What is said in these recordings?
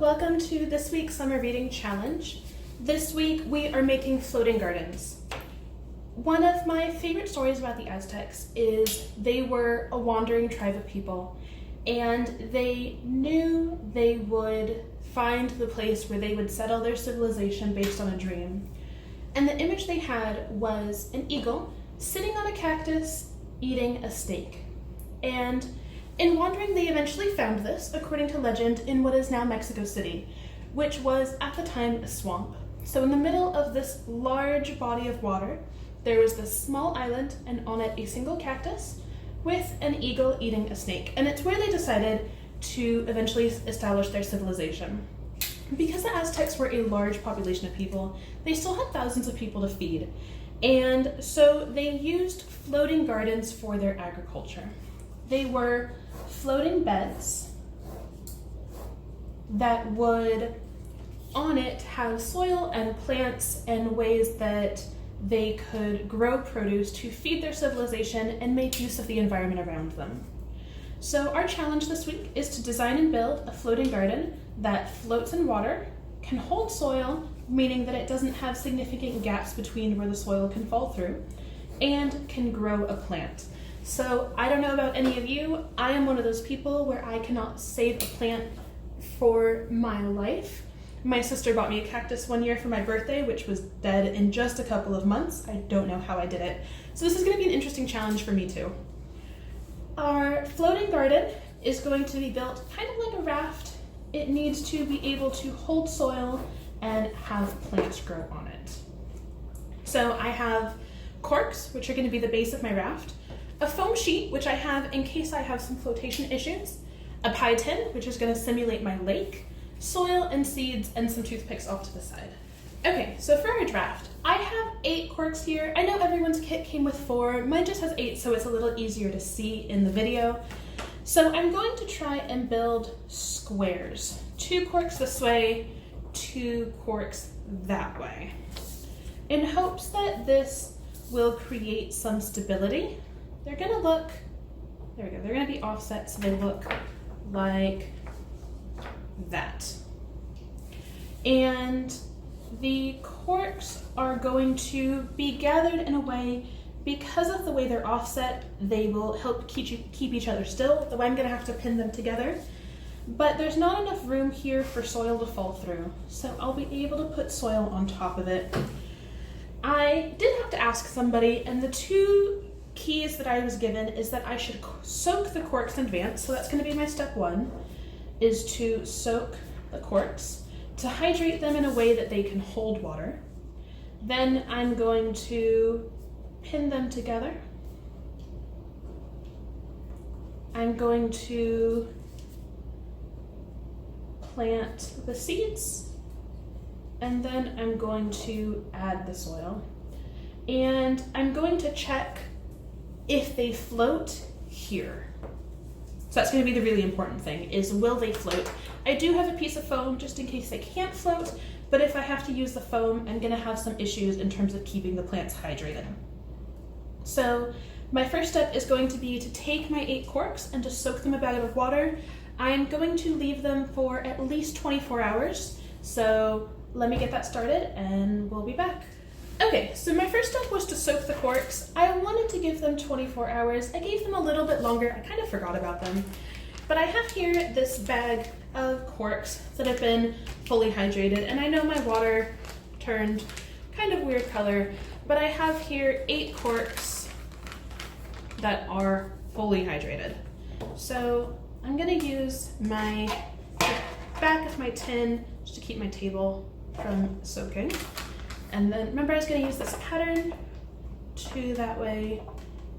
welcome to this week's Summer Reading Challenge. This week we are making floating gardens. One of my favorite stories about the Aztecs is they were a wandering tribe of people, and they knew they would find the place where they would settle their civilization based on a dream. And the image they had was an eagle sitting on a cactus eating a steak. And in wandering, they eventually found this, according to legend, in what is now Mexico City, which was at the time a swamp. So in the middle of this large body of water, there was this small island, and on it a single cactus with an eagle eating a snake. And it's where they decided to eventually establish their civilization. Because the Aztecs were a large population of people, they still had thousands of people to feed. And so they used floating gardens for their agriculture. They were floating beds that would, on it, have soil and plants and ways that they could grow produce to feed their civilization and make use of the environment around them. So our challenge this week is to design and build a floating garden that floats in water, can hold soil, meaning that it doesn't have significant gaps between where the soil can fall through, and can grow a plant. So I don't know about any of you, I am one of those people where I cannot save a plant for my life. My sister bought me a cactus one year for my birthday, which was dead in just a couple of months. I don't know how I did it. So this is going to be an interesting challenge for me too. Our floating garden is going to be built kind of like a raft. It needs to be able to hold soil and have plants grow on it. So I have corks, which are going to be the base of my raft, a foam sheet, which I have in case I have some flotation issues, a pie tin, which is going to simulate my lake, soil and seeds, and some toothpicks off to the side. Okay, so for our draft, I have 8 corks here. I know everyone's kit came with 4. Mine just has 8, so it's a little easier to see in the video. So I'm going to try and build squares. 2 corks this way, 2 corks that way, in hopes that this will create some stability. They're gonna look, there we go, they're gonna be offset so they look like that. And the corks are going to be gathered in a way, because of the way they're offset, they will help keep each other still, though I'm gonna have to pin them together. But there's not enough room here for soil to fall through, so I'll be able to put soil on top of it. I did have to ask somebody, and the 2 keys that I was given is that I should soak the corks in advance, so that's going to be my step 1, is to soak the corks, to hydrate them in a way that they can hold water. Then I'm going to pin them together. I'm going to plant the seeds, and then I'm going to add the soil. And I'm going to check if they float here. So that's going to be the really important thing, is will they float? I do have a piece of foam just in case they can't float, but if I have to use the foam, I'm going to have some issues in terms of keeping the plants hydrated. So my first step is going to be to take my 8 corks and to soak them in a bag of water. I'm going to leave them for at least 24 hours. So let me get that started and we'll be back. Okay, so my first step was to soak the corks. I wanted to give them 24 hours. I gave them a little bit longer. I kind of forgot about them. But I have here this bag of corks that have been fully hydrated, and I know my water turned kind of weird color, but I have here 8 corks that are fully hydrated. So I'm gonna use the back of my tin just to keep my table from soaking. And then remember, I was going to use this pattern, 2 that way,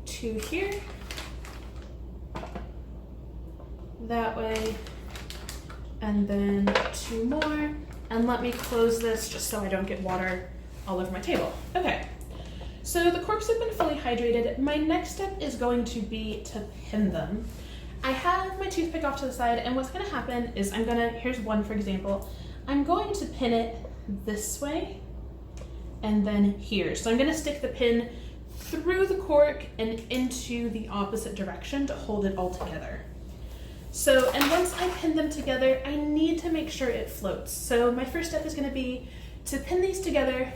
2 here, that way, and then 2 more. And let me close this just so I don't get water all over my table. Okay, so the corks have been fully hydrated. My next step is going to be to pin them. I have my toothpick off to the side, and what's going to happen is here's one for example, I'm going to pin it this way and then here. So I'm going to stick the pin through the cork and into the opposite direction to hold it all together. So, and once I pin them together, I need to make sure it floats. So my first step is going to be to pin these together,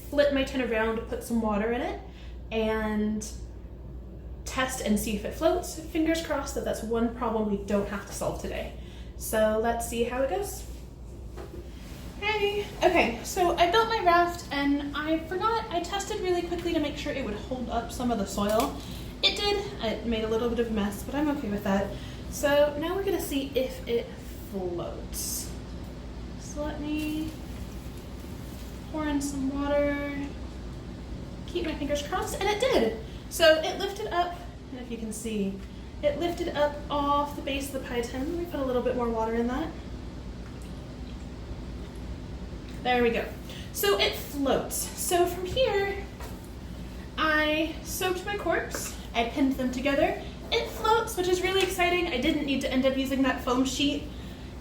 flip my tin around, put some water in it, and test and see if it floats. Fingers crossed that that's one problem we don't have to solve today. So let's see how it goes. Hey. Okay, so I built my raft and I forgot, I tested really quickly to make sure it would hold up some of the soil. It did. It made a little bit of a mess, but I'm okay with that. So now we're gonna see if it floats. So let me pour in some water, keep my fingers crossed, and it did. So it lifted up, and if you can see, it lifted up off the base of the pie tin. Let me put a little bit more water in that. There we go. So it floats. So from here, I soaked my corks, I pinned them together. It floats, which is really exciting. I didn't need to end up using that foam sheet.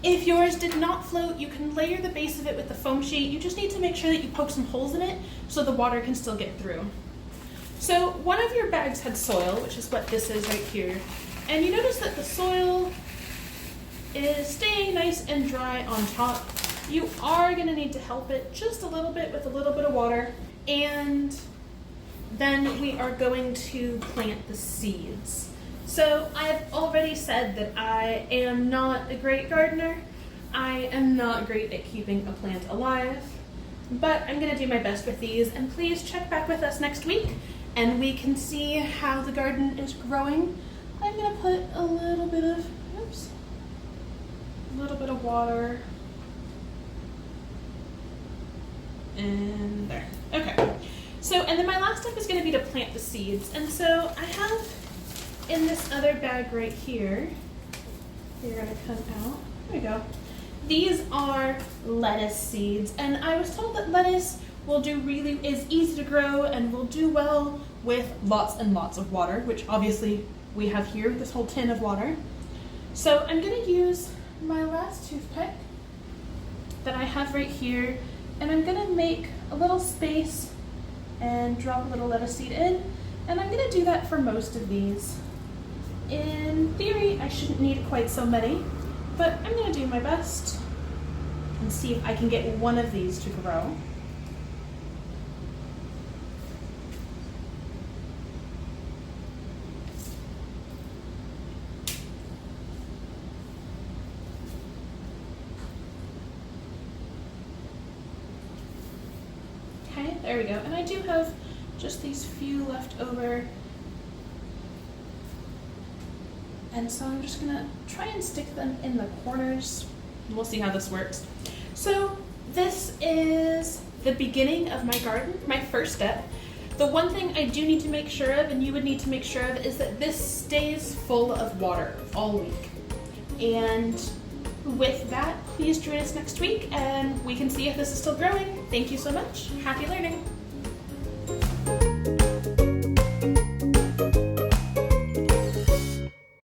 If yours did not float, you can layer the base of it with the foam sheet. You just need to make sure that you poke some holes in it so the water can still get through. So one of your bags had soil, which is what this is right here. And you notice that the soil is staying nice and dry on top. You are gonna need to help it just a little bit with a little bit of water. And then we are going to plant the seeds. So I've already said that I am not a great gardener. I am not great at keeping a plant alive, but I'm gonna do my best with these, and please check back with us next week and we can see how the garden is growing. I'm gonna put a little bit of, water in there. Okay. So, and then my last step is gonna be to plant the seeds. And so I have in this other bag right here, they're gonna come out, there we go. These are lettuce seeds, and I was told that lettuce is easy to grow and will do well with lots and lots of water, which obviously we have here, this whole tin of water. So I'm gonna use my last toothpick that I have right here, and I'm gonna make a little space and drop a little lettuce seed in, and I'm gonna do that for most of these. In theory, I shouldn't need quite so many, but I'm gonna do my best and see if I can get one of these to grow. Okay, there we go. And I do have just these few left over. And so I'm just gonna try and stick them in the corners. We'll see how this works. So this is the beginning of my garden, my first step. The one thing I do need to make sure of, and you would need to make sure of, is that this stays full of water all week. And with that, please join us next week and we can see if this is still growing. Thank you so much. Happy learning.